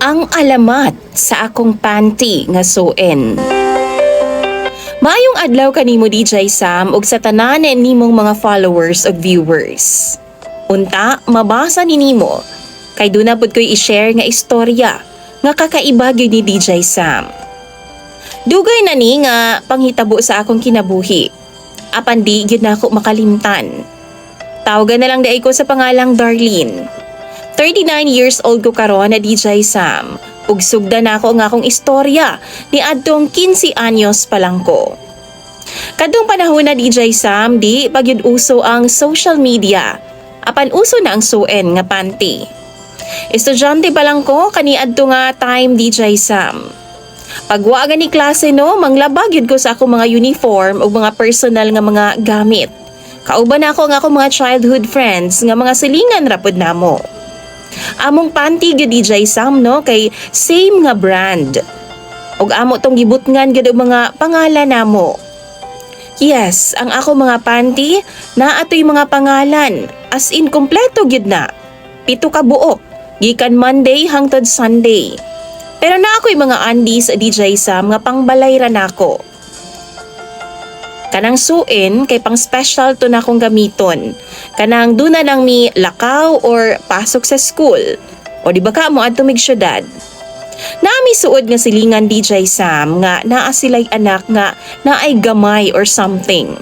Ang alamat sa akong panty nga suon. Maayong adlaw kanimo DJ Sam ug sa tanan nimong mga followers ug viewers. Unta, mabasa ni nimo kay duna pud ko'y i-share nga istorya nga kakaiba gyud ni DJ Sam. Dugay na ni nga panghitabo sa akong kinabuhi. Apan di gyud nako makalimtan. Tawagan na lang day ko sa pangalang Darlene. 39 years old ko karon na DJ Sam. Ug sugda na ako nga akong istorya ni adtong 15 anyos pa lang ko. Kadtong panahon na DJ Sam, di pagyud uso ang social media. Apan uso na ang suon nga panty. Estudyante pa lang ko kaniadto nga time DJ Sam. Pagwa ni klase no, manglabag yun ko sa akong mga uniform o mga personal nga mga gamit. Kauban ako nga akong mga childhood friends nga mga silingan rapod namo. Among panty gyud DJ Sam no, kay same nga brand. Og amo tong gibutngan gyud og mga pangalan namo. Yes, ang ako mga panty na atoy mga pangalan as in kompleto gyud na. 7 ka buok, gikan Monday hangtod Sunday. Pero na ako'y mga undies DJ Sam nga pangbalay ra nako. Kanang suin kay pang special to na akong gamiton. Kanang duna lang mi lakaw or pasok sa school. O di ba ka mo adto mig syudad. Naami suod nga silingan DJ Sam nga naa sila'y anak nga naay gamay or something.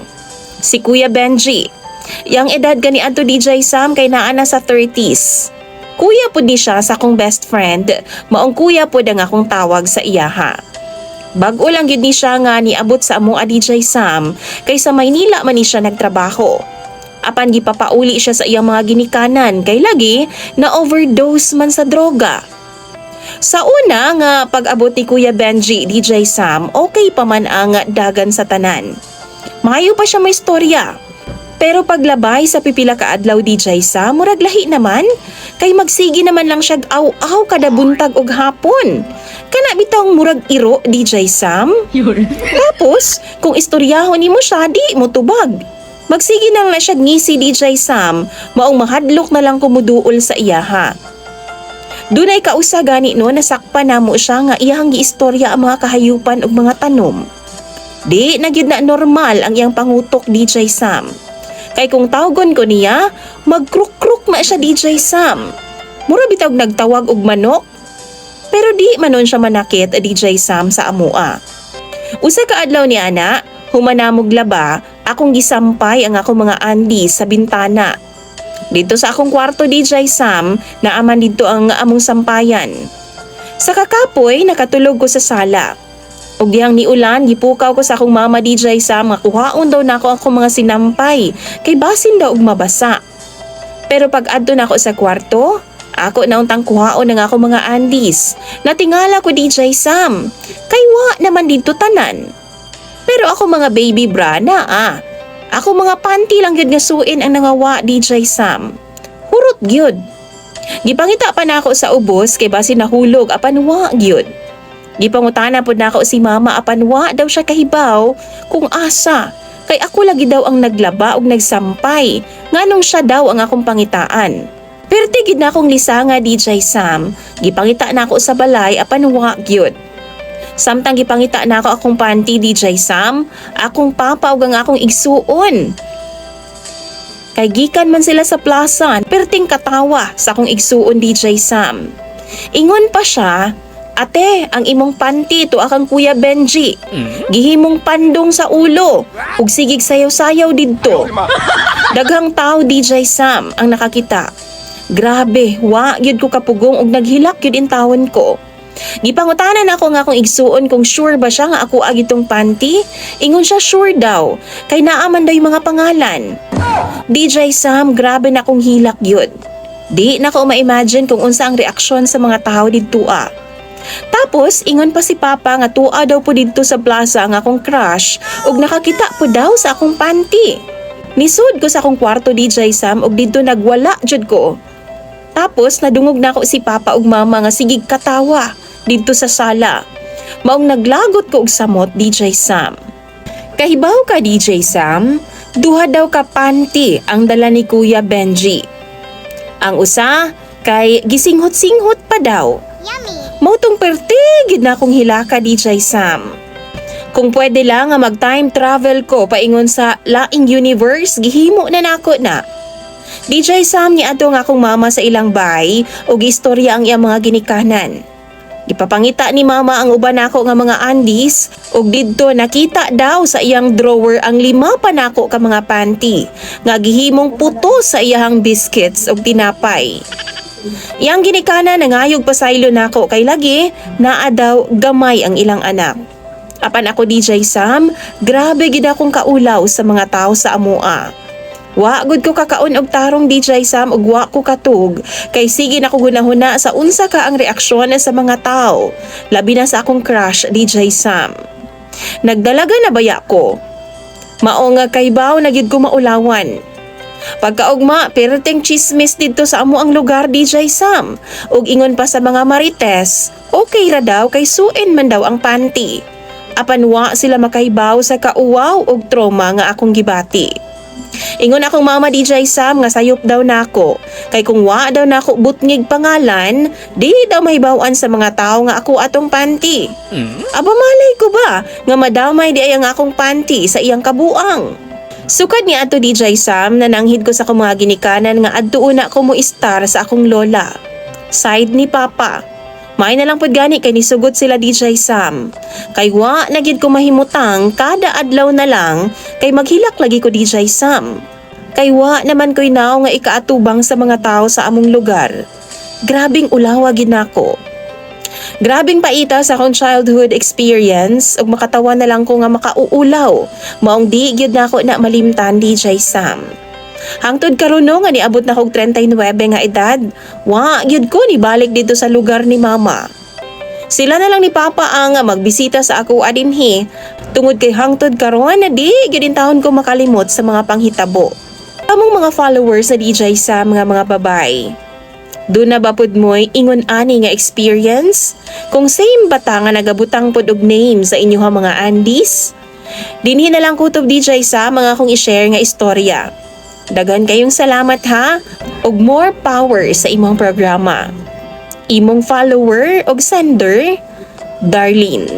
Si Kuya Benji. Yang edad gani adto DJ Sam kay naa na sa 30s. Kuya pud ni siya sa akong best friend, maong kuya pud ang akong tawag sa iyaha. Bag-o lang gid ni siya nga niabot sa among DJ Sam kay sa Maynila man ni siya nagtrabaho. Apan gipapauli siya sa iyang mga ginikanan kay lagi na overdose man sa droga. Sa una nga pag-abot ni Kuya Benji DJ Sam, okay pa man ang dagan sa tanan. Maayo pa siya may istorya. Pero paglabay sa pipila ka adlaw DJ Sam, murag lahi naman. Kay magsigi naman lang siya aw-aw kada buntag og hapon. Kana bitong murag iro DJ Sam. Tapos, kung istoryahon nimo siya, di mo tubag. Magsigi na lang siya ngisi DJ Sam, maong mahadlok na lang kumuduol sa iyaha. Dunay kausa gani no, nasakpan namo siya nga iyang giistorya ang mga kahayupan ug mga tanom. Di na gyud na normal ang iyang pangutok DJ Sam. Kay kung tawgon ko niya, magkruk-kruk ma siya DJ Sam. Mura bitawg nagtawag og manok. Pero di manon siya manakit DJ Sam sa amua. Usa ka adlaw ni ana, humanamog laba, akong gisampay ang akong mga andi sa bintana. Dito sa akong kwarto DJ Sam, naaman dito ang among sampayan. Sa kakapoy, nakatulog ko sa sala. Og dihang niulan, gipukaw ko sa akong mama DJ Sam nga kuhaon daw nako akong mga sinampay kay basin daw og mabasa. Pero pag adto nako sa kwarto, ako na untang kuhaon ng akong mga andis. Natingala ko DJ Sam, kay wa naman dito tanan. Pero ako mga baby bra na Ako mga panty lang gyud nga suin ang nangawa DJ Sam. Hurot gyud. Gipangita pa nako sa ubos kay basin nahulog apan wa gyud. Gipangutana pod nako si mama apan wa daw siya kahibaw kung asa. Kay ako lagi daw ang naglaba og nagsampay. Nganong siya daw ang akong pangitaan. Perti gid na akong lisanga DJ Sam. Gipangita nako sa balay apan wa gyud. Samtang gipangita nako akong panty DJ Sam, akong papa ug ang akong igsuon. Kay gikan man sila sa plaza, perting katawa sa akong igsuon DJ Sam. Ingon pa siya, "Ate, ang imong panty to akang Kuya Benji. Gihimong pandong sa ulo ug sigig sayaw-sayaw didto." Daghang tao DJ Sam ang nakakita. Grabe, wa gyud ko kapugong ug naghilak gyud intawon ko. Gipangutanan ako nga akong igsuon kung sure ba siya nga ako agitong panty. Ingon siya sure daw, kay naaman daw yung mga pangalan. DJ Sam, grabe na akong hilak gyud. Di na ko ma-imagine kung unsa ang reaksyon sa mga tao didto Tapos, ingon pa si Papa nga tua daw po dito sa plaza ang akong crush ug nakakita po daw sa akong panty. Nisud ko sa akong kwarto DJ Sam ug dito nagwala jud ko. Tapos, nadungog na ako si Papa ug Mama nga sigig katawa dito sa sala. Maong naglagot ko og samot DJ Sam. Kahibaw ka DJ Sam, duha daw ka panty ang dala ni Kuya Benji. Ang usa kay gisinghot-singhot pa daw Mautong pertigid na akong hilaka DJ Sam. Kung pwede lang nga mag-time travel ko paingon sa laing universe, gihimo na nako na. DJ Sam ni ato nga akong mama sa ilang bay ug istorya ang iyang mga ginikanan. Gipapangita ni mama ang uban nako nga mga undies ug didto nakita daw sa iyang drawer ang 5 pa nako ka mga panty nga gihimong puto sa iyang biscuits ug tinapay. Iyang ginikanan nangayog pasaylo nako kay lagi naa daw gamay ang ilang anak. Apan ako DJ Sam, grabe gid akong kaulaw sa mga tao sa amoa. Wa gud ko kakaon og tarong DJ Sam ug wa ko katug kay sige na ko gunahuna sa unsa ka ang reaksyon sa mga tao, labi na sa akong crush DJ Sam. Nagdalaga na baya ko. Mao nga kay baw na gid ko maulawan. Pagkaugma, perteng chismis dito sa amo ang lugar DJ Sam ug ingon pa sa mga marites, okay ra daw kay suin man daw ang panty. Apan wa sila makaibaw sa kauwaw ug trauma nga akong gibati. Ingon akong mama DJ Sam nga sayop daw nako kay kung wa daw nako butngig pangalan, di daw mahibawan sa mga tao nga ako atong panty. Aba malay ko ba nga madamay di ay ang akong panty sa iyang kabuang. Sukad ni ato DJ Sam na nanghid ko sa akong mga ginikanan nga adtuon na ko mo istar sa akong lola. Side ni Papa. May na lang pud gani kay nisugot sila DJ Sam. Kay wa na gid ko mahimutang kada adlaw na lang kay maghilak lagi ko DJ Sam. Kay wa naman ko'y naw nga ikaatubang sa mga tao sa among lugar. Grabing ulawa gid nako. Grabing paita sa akong childhood experience ug makatawa na lang ko nga makauulaw. Maong di gyud nako na malimtan DJ Sam. Hangtod karon no nga niabot na kog 39 nga edad, wa gyud ko ni balik dito sa lugar ni mama. Sila na lang ni Papa ang magbisita sa ako adinhi tungod kay hangtod karon na di gyud in taon ko makalimot sa mga panghitabo. Among mga followers sa DJ Sam mga babay. Doon na ba pud mo'y ingon ani nga experience? Kung same bata nga nagabutang pud og name sa inyo ha mga Andes? Dinhi na lang kutob DJ Sam mga akong i-share nga istorya. Dagan kayong salamat ha, ug more power sa imong programa. Imong follower ug sender, Darlene.